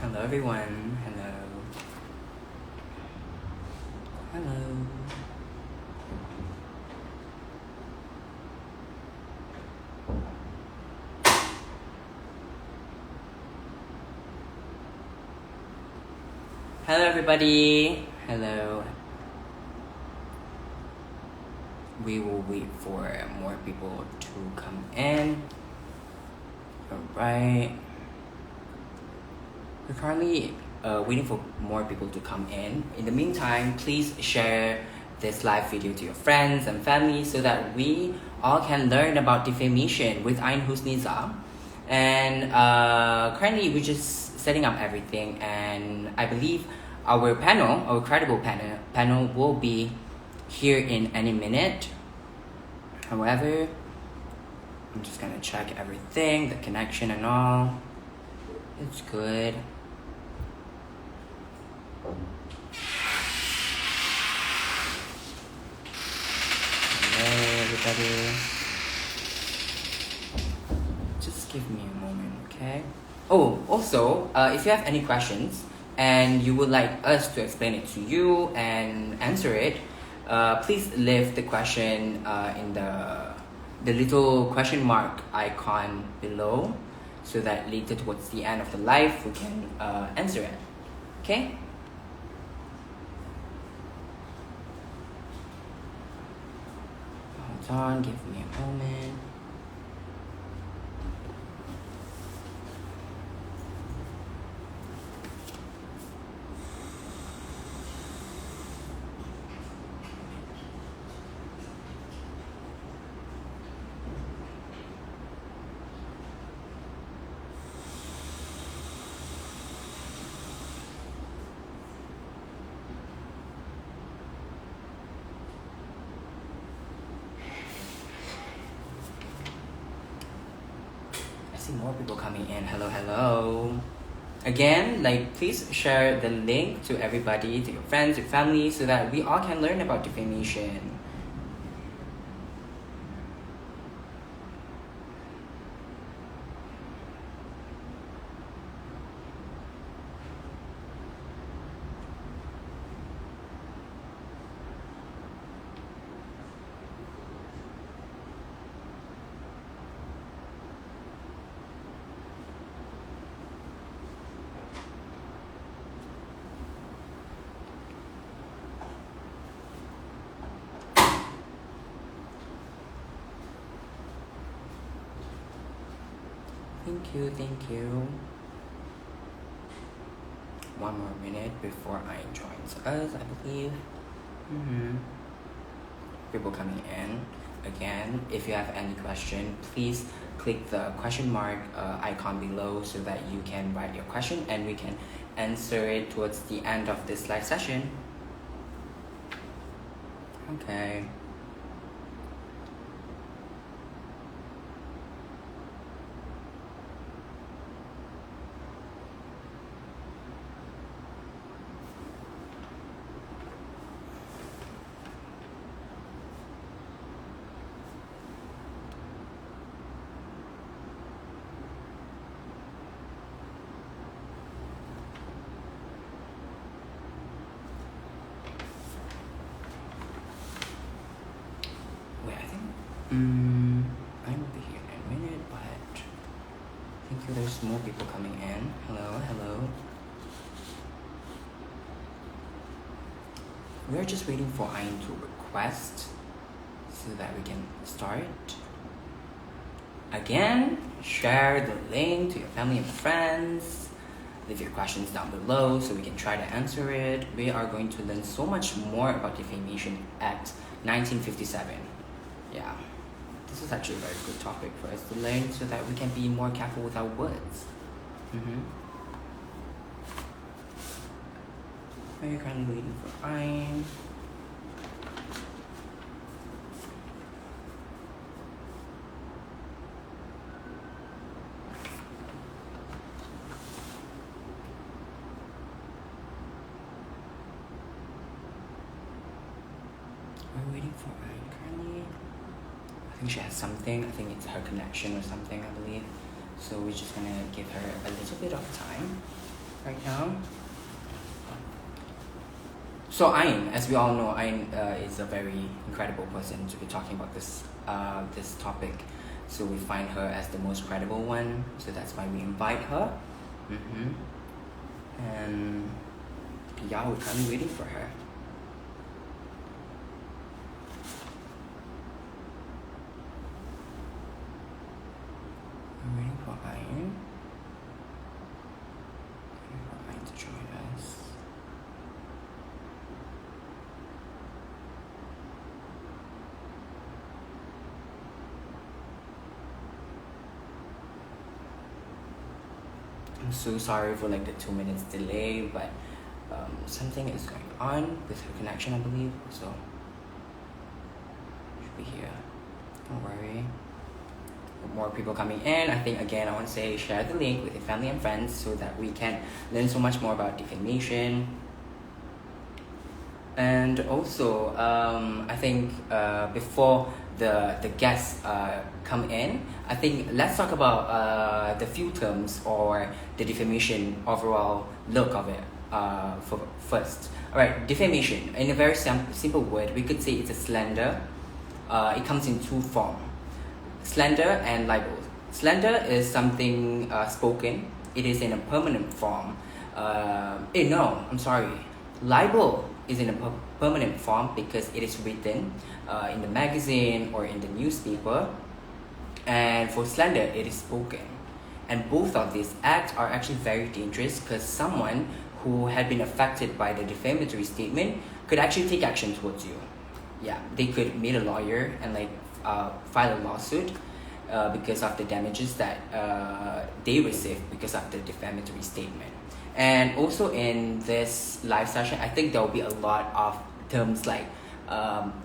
Hello everyone. Hello. Hello. Hello everybody. Hello. We will wait for more people to come in. Alright. We're currently waiting for more people to come in. In the meantime, please share this live video to your friends and family so that we all can learn about defamation with Ain Husniza. And currently we're just setting up everything, and I believe our credible panel will be here in any minute. However, I'm just gonna check everything, the connection and all. It's good. Hello everybody. Just give me a moment, okay? Oh, also, if you have any questions and you would like us to explain it to you and answer it, please leave the question in the little question mark icon below, so that later towards the end of the live we can answer it. Okay? Hold on, give me a moment. More people coming in. Hello. Again, please share the link to everybody, to your friends, your family, so that we all can learn about defamation. Thank you. One more minute before I joins us, I believe. People coming in. Again, if you have any question, please click the question mark icon below so that you can write your question and we can answer it towards the end of this live session. Okay. I will be here in a minute, but thank you. There's more people coming in. Hello. We're just waiting for Ain to request so that we can start. Again, share the link to your family and friends. Leave your questions down below so we can try to answer it. We are going to learn so much more about Defamation Act 1957. Yeah. This is actually a very good topic for us to learn so that we can be more careful with our words. Are you currently waiting for Ain? We're waiting for Ain currently. I think she has something. I think it's her connection or something, I believe. So we're just gonna give her a little bit of time. right now. So Ain, as we all know, Ain is a very incredible person to be talking about this topic. So we find her as the most credible one. So that's why we invite her. And yeah, we're currently waiting for her. I'm waiting for Ain. Waiting for Ain to join us. I'm so sorry for like the 2 minutes delay, but something is going on with her connection, I believe. So should be here. Don't worry. More people coming in. I think again I want to say share the link with your family and friends so that we can learn so much more about defamation. And also I think before the guests come in, I think let's talk about the few terms or the defamation overall look of it for first. Alright, defamation, in a very simple word, we could say it's a slander. It comes in two forms: slander and libel. Slander is something spoken. It is in a permanent form. No, I'm sorry. Libel is in a permanent form because it is written in the magazine or in the newspaper. And for slander, it is spoken. And both of these acts are actually very dangerous because someone who had been affected by the defamatory statement could actually take action towards you. Yeah, they could meet a lawyer and like file a lawsuit because of the damages that they received because of the defamatory statement. And also in this live session, I think there will be a lot of terms like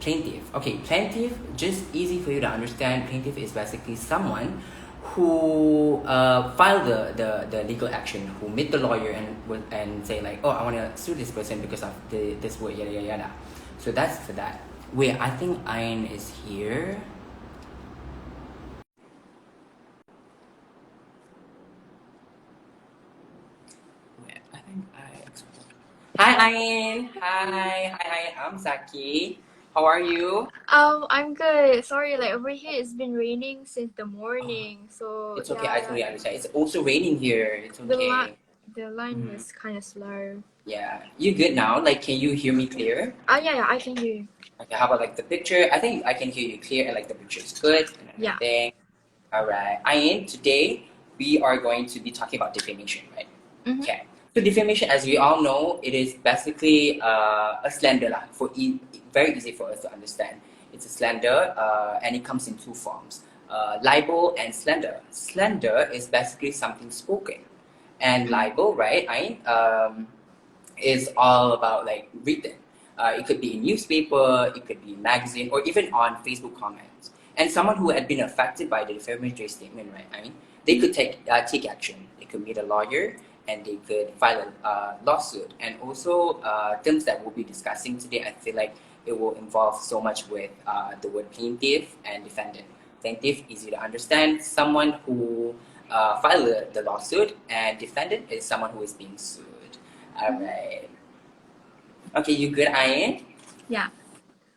plaintiff. Okay, plaintiff, just easy for you to understand. Plaintiff is basically someone who filed the legal action, who meet the lawyer and say like, oh, I want to sue this person because of this word, yada yada yada. So that's for that. Wait, I think Ain is here. Wait, I think Hi Ain. Hi. I'm Zaki. How are you? I'm good. Sorry, like over here it's been raining since the morning. So It's okay. I yeah, totally understand. It's also raining here. It's the line okay. the line was kind of slow. Yeah. You good now? Like, can you hear me clear? Yeah, I can hear you. Okay. How about like the picture? I think I can hear you clear and like the picture is good and Yeah. everything. All right. Ain, today we are going to be talking about defamation, right? Mm-hmm. Okay. So defamation, as we all know, it is basically a slander lah. Very easy for us to understand. It's a slander, and it comes in two forms: libel and slander. Slander is basically something spoken, and libel, right? Is all about like written. It could be in newspaper, it could be in magazine, or even on Facebook comments. And someone who had been affected by the defamatory statement, right? They could take action. They could meet a lawyer and they could file a lawsuit. And also terms that we'll be discussing today, I feel like it will involve so much with the word plaintiff and defendant. Plaintiff, easy to understand, someone who filed the lawsuit, and defendant is someone who is being sued. All right. Okay, you good, Ain? Yeah.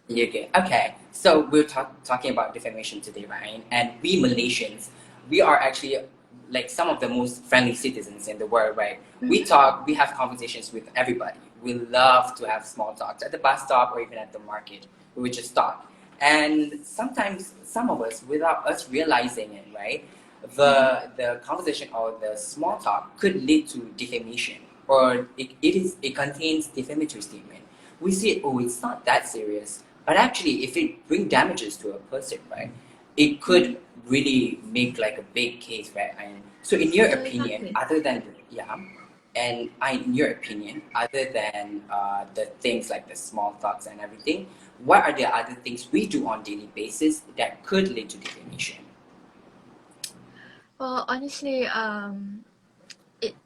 You're good. Okay, so we're talking about defamation today, right? And we Malaysians, we are actually like some of the most friendly citizens in the world, right? We talk, we have conversations with everybody. We love to have small talks at the bus stop or even at the market. We would just talk. And sometimes some of us, without us realizing it, right? The conversation or the small talk could lead to defamation, or it contains defamatory statement. We see it, oh, it's not that serious, but actually if it bring damages to a person, right, it could really make like a big case, right? And so in your opinion, other than in your opinion, other than the things like the small talks and everything, what are the other things we do on daily basis that could lead to defamation? Well, honestly,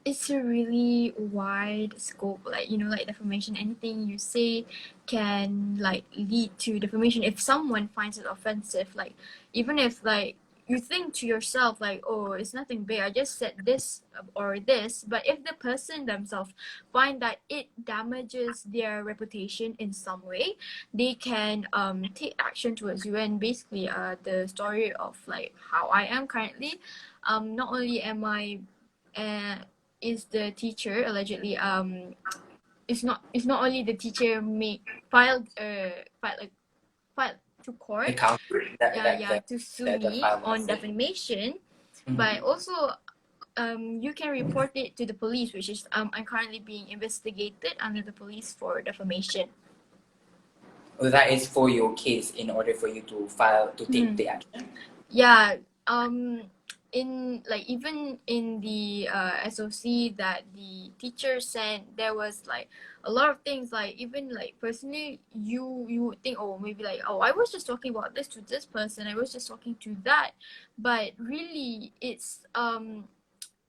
it's a really wide scope, like like defamation. Anything you say can like lead to defamation if someone finds it offensive, like even if like you think to yourself like, oh, it's nothing big, I just said this or this. But if the person themselves find that it damages their reputation in some way, they can take action towards you. And basically the story of like how I am currently, not only am I is the teacher allegedly it's not only the teacher filed to The court, counter to sue the me file on message. defamation, but also you can report it to the police, which is I'm currently being investigated under the police for defamation. Well, that is for your case in order for you to file to take the action. Yeah, in like even in the SOC that the teacher sent, there was like a lot of things, like even like personally you would think, oh, maybe like, oh, I was just talking about this to this person, I was just talking to that, but really it's Really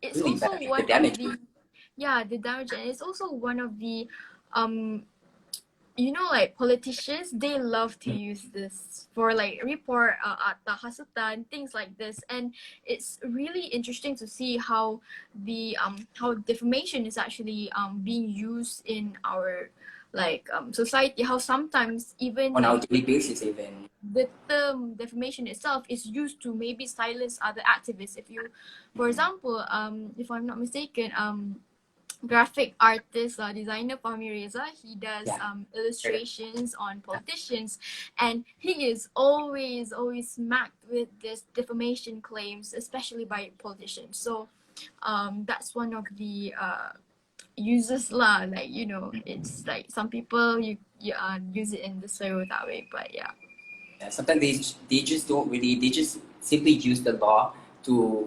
also bad. The one of damage. the damage, and it's also one of the like politicians, they love to use this for like report at hasutan, things like this. And it's really interesting to see how the how defamation is actually being used in our like society, how sometimes even On our like daily basis even. the term defamation itself is used to maybe silence other activists. If you, for example, if I'm not mistaken, graphic artist, designer Fahmi Reza, he does Yeah. illustrations on politicians, and he is always smacked with this defamation claims, especially by politicians. So that's one of the uses lah, like it's like some people you use it in this way or that way, but yeah. Yeah, sometimes they just don't really, they just simply use the law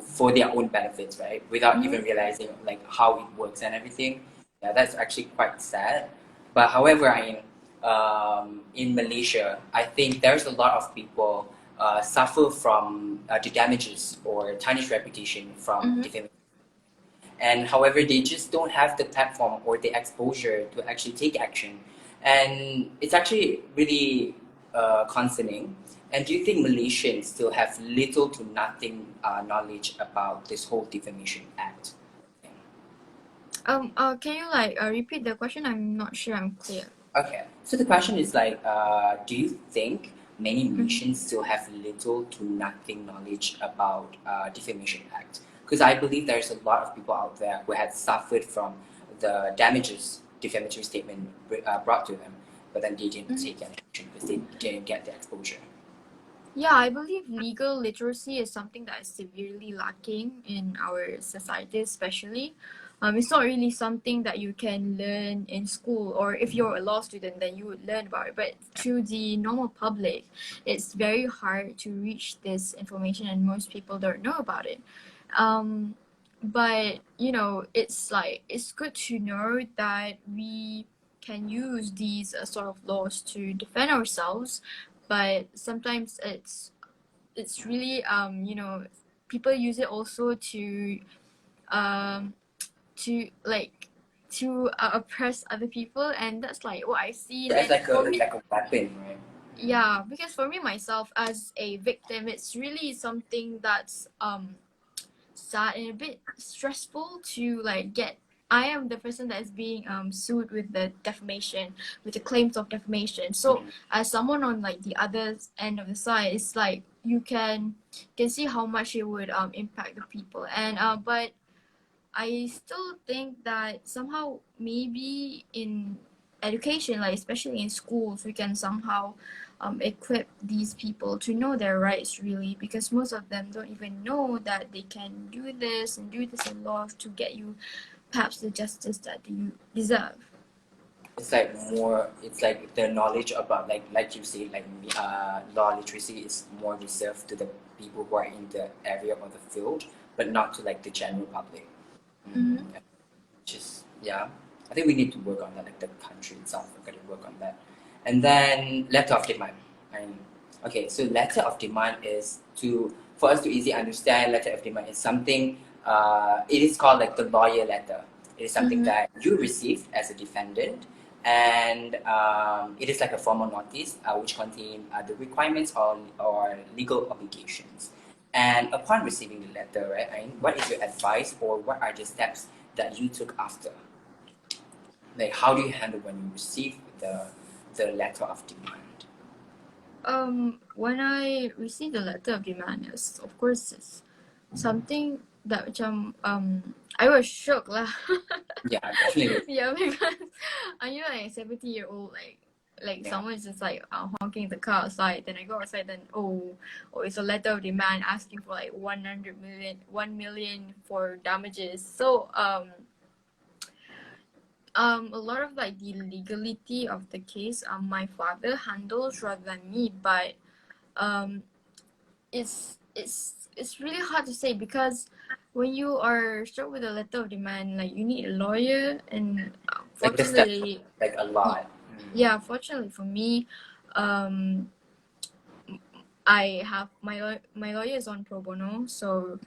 for their own benefits, right? Without even realizing like how it works and everything. Yeah, that's actually quite sad. But however, in Malaysia, I think there's a lot of people suffer from the damages or tarnished reputation from defamation. And however, they just don't have the platform or the exposure to actually take action. And it's actually really concerning. And do you think Malaysians still have little to nothing knowledge about this whole Defamation Act thing? Can you like repeat the question? I'm not sure I'm clear. Okay, so the question is like, do you think many Malaysians still have little to nothing knowledge about Defamation Act? Because I believe there's a lot of people out there who had suffered from the damages defamatory statement brought to them, but then they didn't take any action because they didn't get the exposure. Yeah, I believe legal literacy is something that is severely lacking in our society, especially. It's not really something that you can learn in school, or if you're a law student, then you would learn about it. But to the normal public, it's very hard to reach this information, and most people don't know about it. But it's like it's good to know that we can use these sort of laws to defend ourselves, but sometimes it's really people use it also to oppress other people, and that's like what I've seen. So it's And like for me, a weapon, right? yeah, because for me myself as a victim, it's really something that's sad and a bit stressful to like get. I am the person that is being sued with the defamation, with the claims of defamation. So as someone on like the other end of the side, it's like you can see how much it would impact the people. And but I still think that somehow maybe in education, like especially in schools, we can somehow equip these people to know their rights really, because most of them don't even know that they can do this and do this in law to get you perhaps the justice that you deserve. It's like more. It's like the knowledge about like you say like law literacy is more reserved to the people who are in the area or the field, but not to like the general public. Yeah. Which is I think we need to work on that. Like the country itself, we're going to work on that. And then letter of demand. Okay, so letter of demand is for us to easily understand. Letter of demand is something. It is called like the lawyer letter. It is something that you received as a defendant, and it is like a formal notice which contain the requirements or legal obligations. And upon receiving the letter, right, Ain, what is your advice or what are the steps that you took after? Like, how do you handle when you receive the letter of demand? When I received the letter of demand, yes, of course, it's something that macam I was shocked lah. Yeah, definitely. Yeah, because I knew like 70-year-old like Yeah. someone is just like honking the car outside. Then I go outside, then it's a letter of demand asking for like 1 million for damages. So a lot of like the legality of the case my father handles rather than me, but it's really hard to say because when you are struck with a letter of demand, like you need a lawyer, and Like the steps, fortunately, like a lot. yeah, fortunately for me, I have my lawyer is on pro bono, so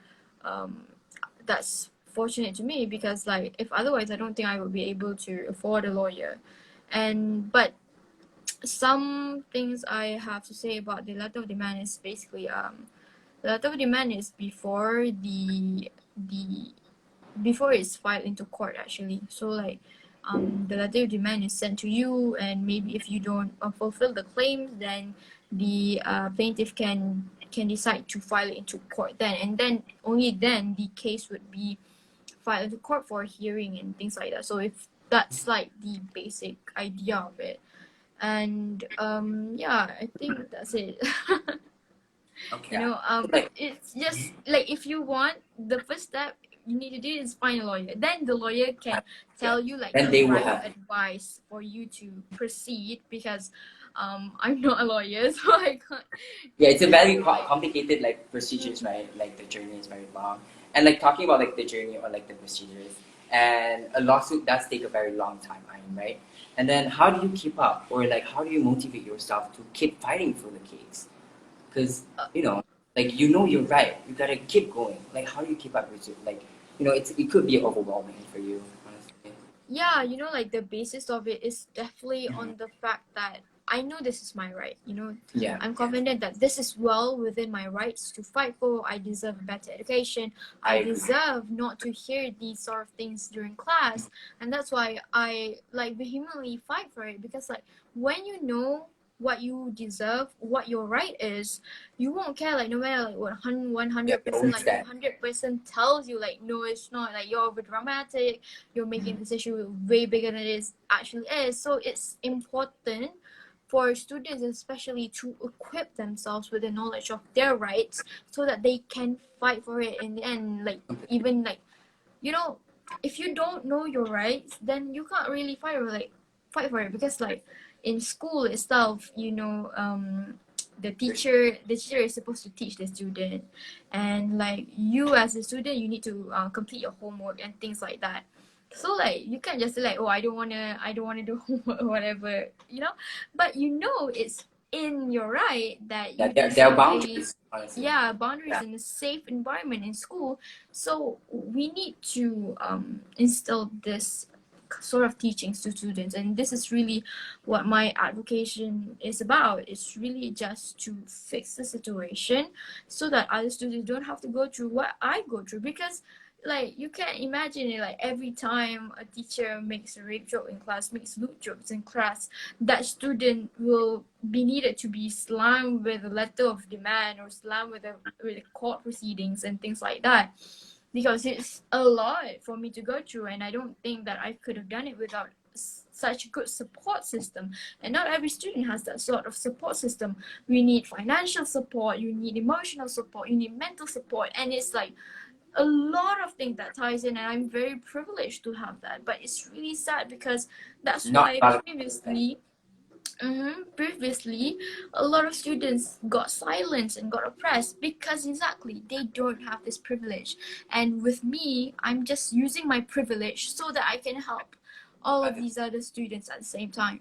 that's fortunate to me because like if otherwise I don't think I would be able to afford a lawyer. And but some things I have to say about the letter of demand is basically the letter of demand is before before it's filed into court actually. So like the letter of demand is sent to you, and maybe if you don't fulfill the claims, then the plaintiff can decide to file it into court then, and then only then the case would be filed into court for a hearing and things like that. So if that's like the basic idea of it. And yeah, I think that's it. Okay. Like, It's just like if you want, the first step you need to do is find a lawyer. Then the lawyer can tell you like then the they will right have. advice for you to proceed because I'm not a lawyer, so I can't. Yeah, it's a very complicated like procedures, right? Like the journey is very long, and like talking about like the journey or like the procedures, and a lawsuit does take a very long time, right? And then how do you keep up, or like how do you motivate yourself to keep fighting for the case? Because like you're right, you gotta keep going. Like how do you keep up with it? Like it could be overwhelming for you, honestly. Yeah, like the basis of it is definitely on the fact that I know this is my right. Yeah. I'm confident that this is well within my rights to fight for. I deserve better education. I I agree. deserve not to hear these sort of things during class, and that's why I like vehemently fight for it, because like when you know what you deserve, what your right is, you won't care, like no matter like what 100% like 100% tells you like no, it's not, like you're over dramatic, you're making this issue way bigger than it actually is. So it's important for students especially to equip themselves with the knowledge of their rights so that they can fight for it in the end. Like even like if you don't know your rights, then you can't really fight for it, because like in school itself, the teacher is supposed to teach the student, and like you as a student, you need to complete your homework and things like that. So like you can't just say like, oh, I don't wanna do homework or whatever, but it's in your right that you There are deserve boundaries, honestly. boundaries in a safe environment in school. So we need to instill this sort of teachings to students, and this is really what my advocation is about. It's really just to fix the situation so that other students don't have to go through what I go through, because like you can't imagine it, like every time a teacher makes a rape joke in class, makes lewd jokes in class, that student will be needed to be slammed with a letter of demand or slammed with the court proceedings and things like that, because it's a lot for me to go through, and I don't think that I could have done it without such a good support system. And not every student has that sort of support system. We need financial support, you need emotional support, you need mental support, and it's like a lot of things that ties in, and I'm very privileged to have that. But it's really sad because that's why previously a lot of students got silenced and got oppressed because exactly they don't have this privilege. And with me, I'm just using my privilege so that I can help all of these other students at the same time.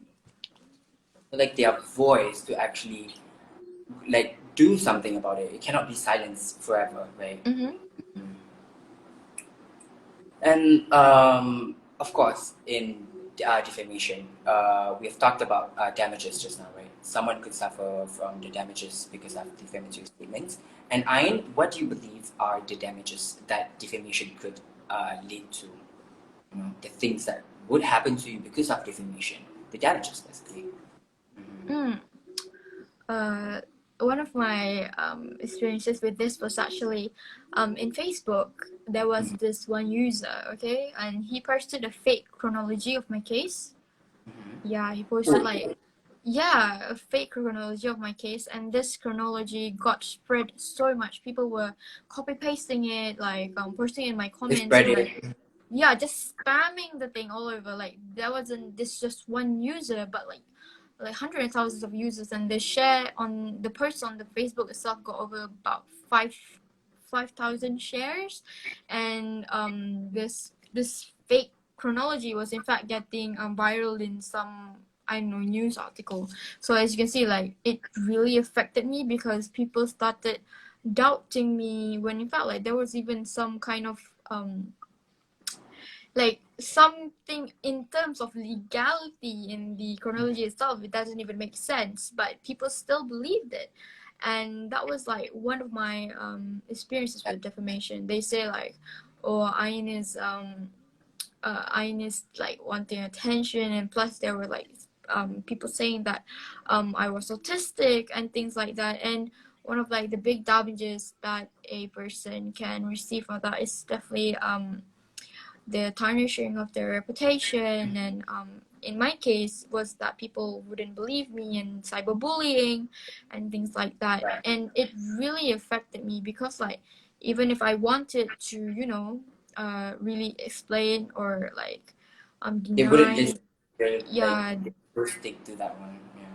Like their voice to actually like do something about it. It cannot be silenced forever, right? And of course, in defamation, we have talked about damages just now, right? Someone could suffer from the damages because of defamatory statements. And Ain, what do you believe are the damages that defamation could lead to? You know, the things that would happen to you because of defamation, the damages, basically. Mm. One of my experiences with this was actually in Facebook. There was this one user, okay, and he posted a fake chronology of my case. Yeah, he posted like, yeah, a fake chronology of my case, and this chronology got spread so much. People were copy pasting it, like posting in my They comments, spread and it. like, yeah, just spamming the thing all over. Like there wasn't this just one user, but like hundreds of thousands of users, and the share on the post on the Facebook itself got over about 5,000 shares, and this fake chronology was in fact getting viral in some, I don't know, news article. So as you can see, like it really affected me because people started doubting me when in fact like there was even some kind of like something in terms of legality in the chronology itself. It doesn't even make sense, but people still believed it. And that was like one of my experiences with defamation. They say like, oh, Ain is like wanting attention, and plus there were like people saying that I was autistic and things like that. And one of like the big damages that a person can receive for that is definitely the tarnishing of their reputation. And in my case was that people wouldn't believe me, and cyberbullying and things like that. Right. And it really affected me because like even if I wanted to, you know, really explain or like They wouldn't deny, listen. They're like, yeah, they will stick to that one. Yeah.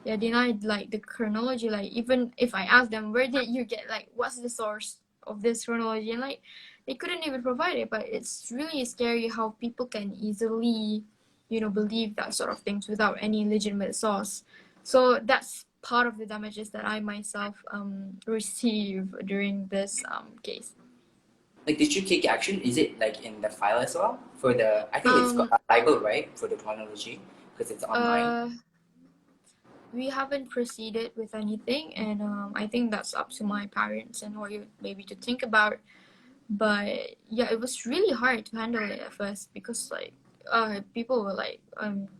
yeah, denied like the chronology. Like even if I asked them where did you get, like what's the source of this chronology, and like they couldn't even provide it. But it's really scary how people can easily, you know, believe that sort of things without any legitimate source. So that's part of the damages that I myself receive during this case. Like, did you take action? Is it like in the file as well for the? I think it's got Um a Bible, right, for the chronology because it's online. uh we haven't proceeded with anything, and I think that's up to my parents and or you maybe to think about. But yeah, it was really hard to handle it at first because like people were like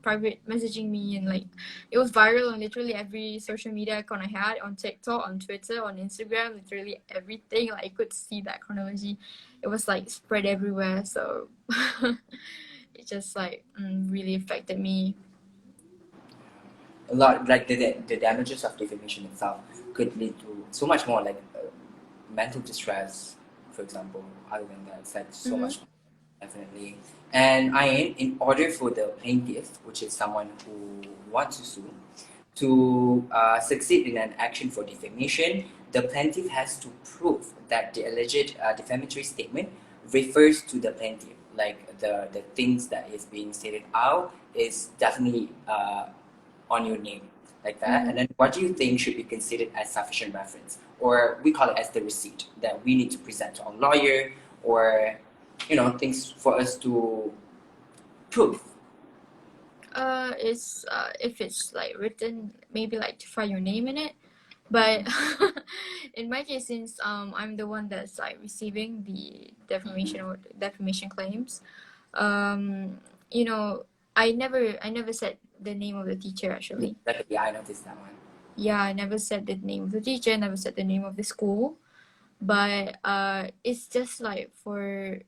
private messaging me, and like it was viral on literally every social media account I had, on TikTok, on Twitter, on Instagram, literally everything. Like I could see that chronology. It was like spread everywhere. So it just like really affected me. A lot, like the damages of defamation itself could lead to so much more, like mental distress, for example. Other than that, it's like so Mm-hmm. much, definitely. And in order for the plaintiff, which is someone who wants to sue, to succeed in an action for defamation, the plaintiff has to prove that the alleged defamatory statement refers to the plaintiff. Like the things that is being stated out is definitely on your name, like that. Mm-hmm. And then what do you think should be considered as sufficient reference? Or we call it as the receipt that we need to present to our lawyer, or, you know, things for us to prove. It's if it's like written, maybe like to find your name in it. But in my case, since I'm the one that's like receiving the defamation claims, you know, I never said the name of the teacher actually. Like, yeah, I noticed that one. Yeah, I never said the name of the teacher, never said the name of the school. But it's just like when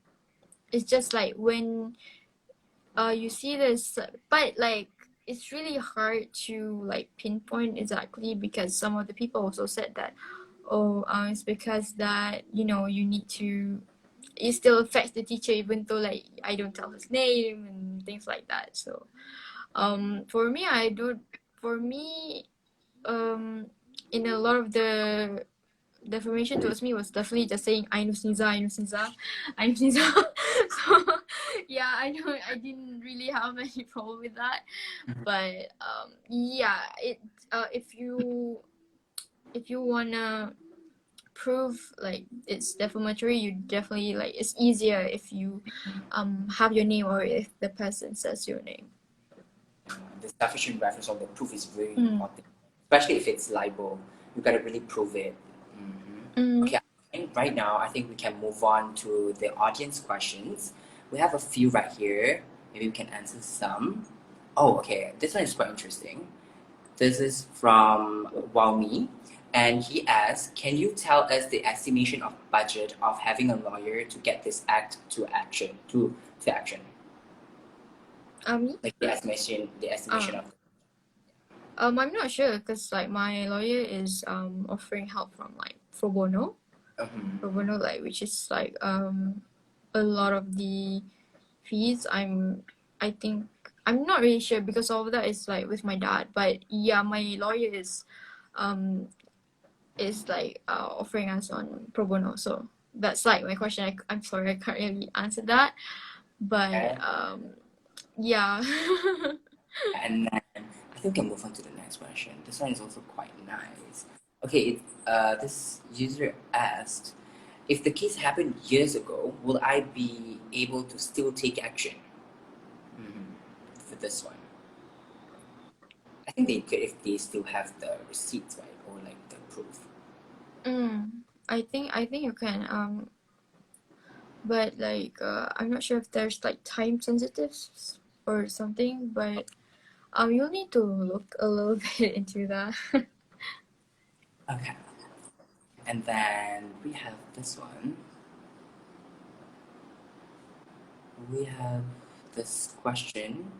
you see this, but like it's really hard to like pinpoint exactly because some of the people also said that, oh, it's because that, you know, you need to, it still affects the teacher even though like I don't tell his name and things like that. So for me, I do, for me, um in a lot of the defamation towards me was definitely just saying Ain Husniza, Ain Husniza, Ain Husniza. So yeah, I didn't really have any problem with that. But yeah, it if you wanna prove like it's defamatory, you definitely like it's easier if you have your name or if the person says your name. The sufficient reference or the proof is very important, especially if it's libel. You gotta really prove it. Okay, and right now I think we can move on to the audience questions. We have a few right here. Maybe we can answer some. Oh, okay. This one is quite interesting. This is from Walmi, and he asks, "Can you tell us the estimation of budget of having a lawyer to get this act to action? To action, like the estimation of." I'm not sure because like my lawyer is offering help from like pro bono, like which is like a lot of the fees. I think I'm not really sure because all of that is like with my dad. But yeah, my lawyer is like offering us on pro bono. So that's like my question. I'm sorry, I can't really answer that. But yeah. And then I think we can move on to the next question. This one is also quite nice. Okay, this user asked, if the case happened years ago, will I be able to still take action? For this one, I think they could if they still have the receipts, right, or like the proof. I think you can. But like I'm not sure if there's like time sensitives or something. But you'll need to look a little bit into that. Okay. And then we have this one. We have this question.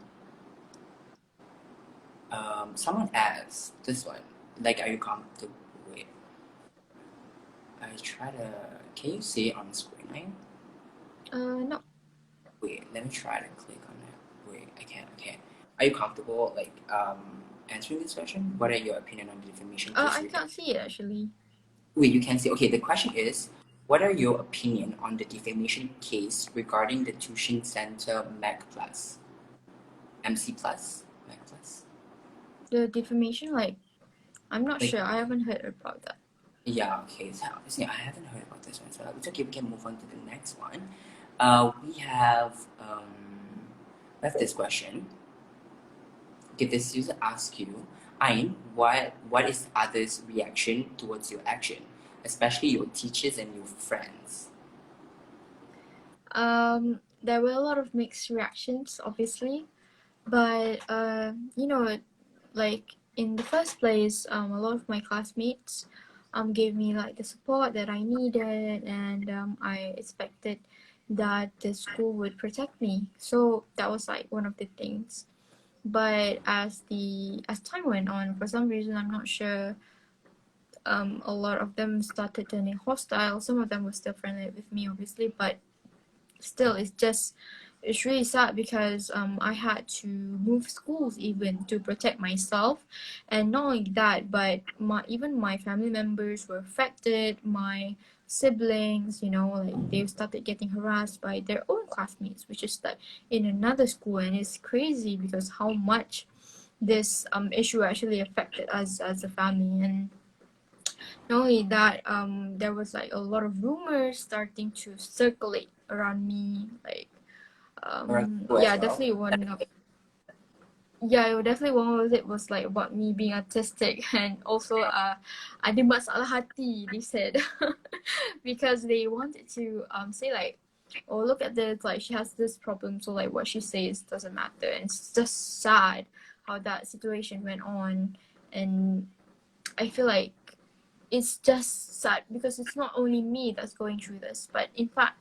Someone asked this one. Like, are you comfortable? Wait. I try to. Can you see it on the screen? No. Wait, let me try to click on it. Wait, I can't. Are you comfortable, like, answering this question? What are your opinion on the defamation case? I can't see it actually. Wait, you can see. Okay, the question is, what are your opinion on the defamation case regarding the tuition center Mac Plus, MC Plus, Mac Plus? The defamation, like, I'm not Like, sure. I haven't heard about that. yeah. Okay. So see, I haven't heard about this one, so it's okay. We can move on to the next one. We have this question. Okay, this user asks you, Ain, what is others' reaction towards your action, especially your teachers and your friends? There were a lot of mixed reactions, obviously, but you know, like in the first place, a lot of my classmates gave me like the support that I needed, and I expected that the school would protect me. So that was like one of the things. But as time went on, for some reason I'm not sure, a lot of them started turning hostile. Some of them were still friendly with me, obviously, but still, it's really sad because I had to move schools even to protect myself, and not only that, but even my family members were affected. My siblings, like they started getting harassed by their own classmates, which is like in another school, and it's crazy because how much this issue actually affected us as a family. And not only that, there was like a lot of rumors starting to circulate around me, like Or school as yeah, well? definitely one of it was like about me being autistic, and also ada masalah hati, they said. Because they wanted to say like, oh, look at this, like she has this problem, so like what she says doesn't matter. And it's just sad how that situation went on. And I feel like it's just sad because it's not only me that's going through this, but in fact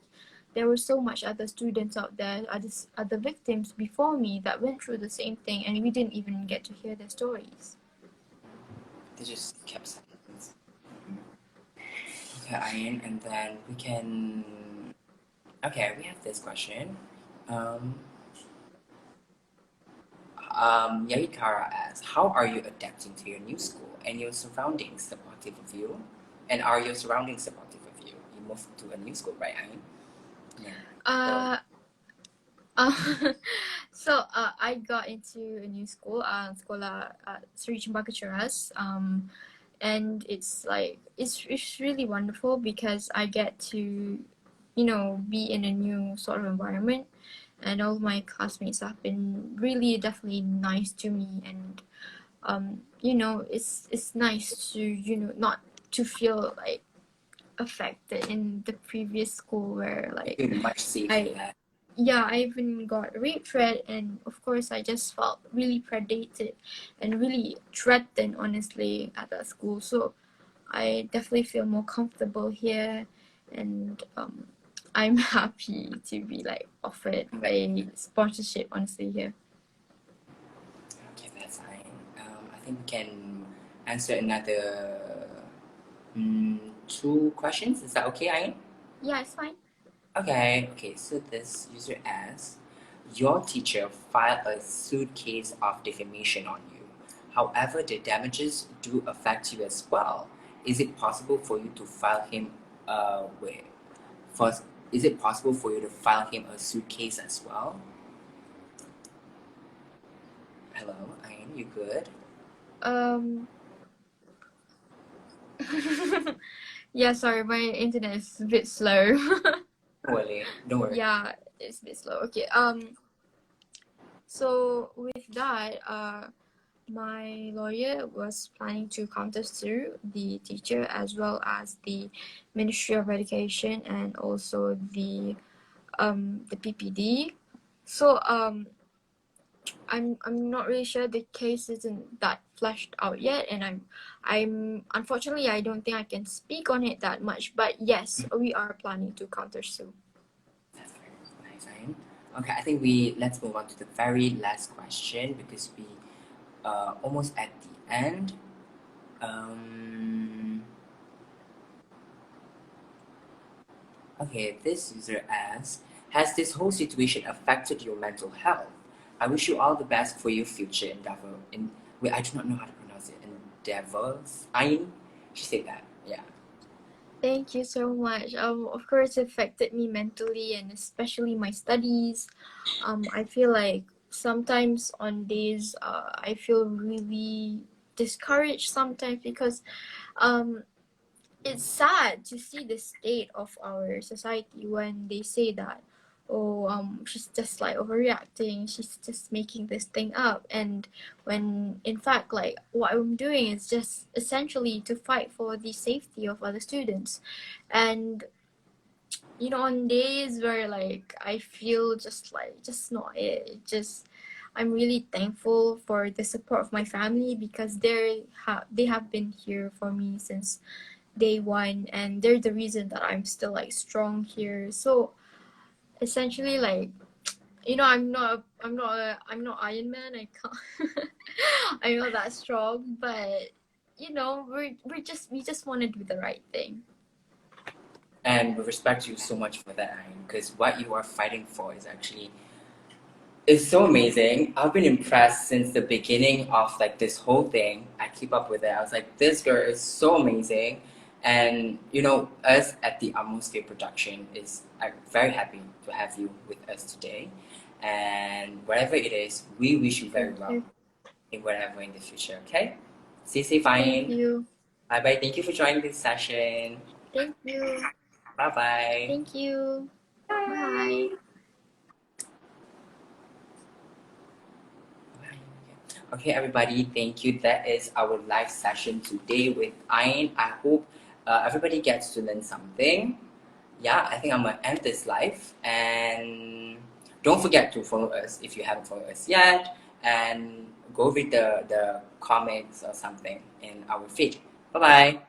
there were so much other students out there, other victims before me that went through the same thing, and we didn't even get to hear their stories. They just kept silence. Okay, Ayan, and then we can. Okay, we have this question. Yarikara asks, how are you adapting to your new school and your surroundings supportive of you? And are your surroundings supportive of you? You moved to a new school, right, Ain? Yeah. So I got into a new school, sekolah Sri Cempaka Ceras. and it's like it's really wonderful because I get to, you know, be in a new sort of environment, and all my classmates have been really definitely nice to me, and you know, it's nice to, you know, not to feel like affected in the previous school where You like feel much safer I there. yeah, I even got rape threat, and of course I just felt really predated and really threatened honestly at that school. So I definitely feel more comfortable here, and I'm happy to be like offered a sponsorship honestly here. Okay, that's fine. I think we can answer another two questions. Is that okay, Ain? Yeah, it's fine. Okay, so this user asks, your teacher filed a suitcase of defamation on you. However, the damages do affect you as well. Is it possible for you to file him with first is it possible for you to file him a suitcase as well? Hello, Ain, you good? Um yeah, sorry, my internet is a bit slow. Don't worry. Yeah, it's a bit slow. Okay, so with that, my lawyer was planning to counter sue the teacher as well as the Ministry of Education and also the PPD. So I'm not really sure, the case isn't that fleshed out yet, and I'm unfortunately I don't think I can speak on it that much. But yes, we are planning to counter sue. That's very nice, Ain. Okay, I think we let's move on to the very last question because we almost at the end. Um, okay, this user asks, has this whole situation affected your mental health? I wish you all the best for your future endeavor. Wait, I do not know how to pronounce it. Endeavors. Ain, she said that. Yeah. Thank you so much. Of course, it affected me mentally and especially my studies. I feel like sometimes on days, I feel really discouraged sometimes because um, it's sad to see the state of our society when they say that, oh, she's just like overreacting, she's just making this thing up, and when in fact like what I'm doing is just essentially to fight for the safety of other students. And you know, on days where like I feel just like just not it, just I'm really thankful for the support of my family because they have been here for me since day one, and they're the reason that I'm still like strong here. So essentially like, you know, I'm not Iron Man, I can't I'm not that strong, but you know, we just want to do the right thing. And we respect you so much for that, Ain, because what you are fighting for is actually it's so amazing. I've been impressed since the beginning of like this whole thing. I keep up with it. I was like, this girl is so amazing. And you know, us at the Atmosphere production is I'm very happy to have you with us today. And whatever it is, we wish you very Thank well you. in whatever in the future, okay? Stay Thank fine. you. Bye bye. Thank you for joining this session. Thank you. Bye bye. Thank you. Bye. Okay, everybody, thank you. That is our live session today with Ain. I hope everybody gets to learn something. Yeah, I think I'm gonna end this live, and don't forget to follow us if you haven't followed us yet, and go read the comics or something in our feed. Bye bye.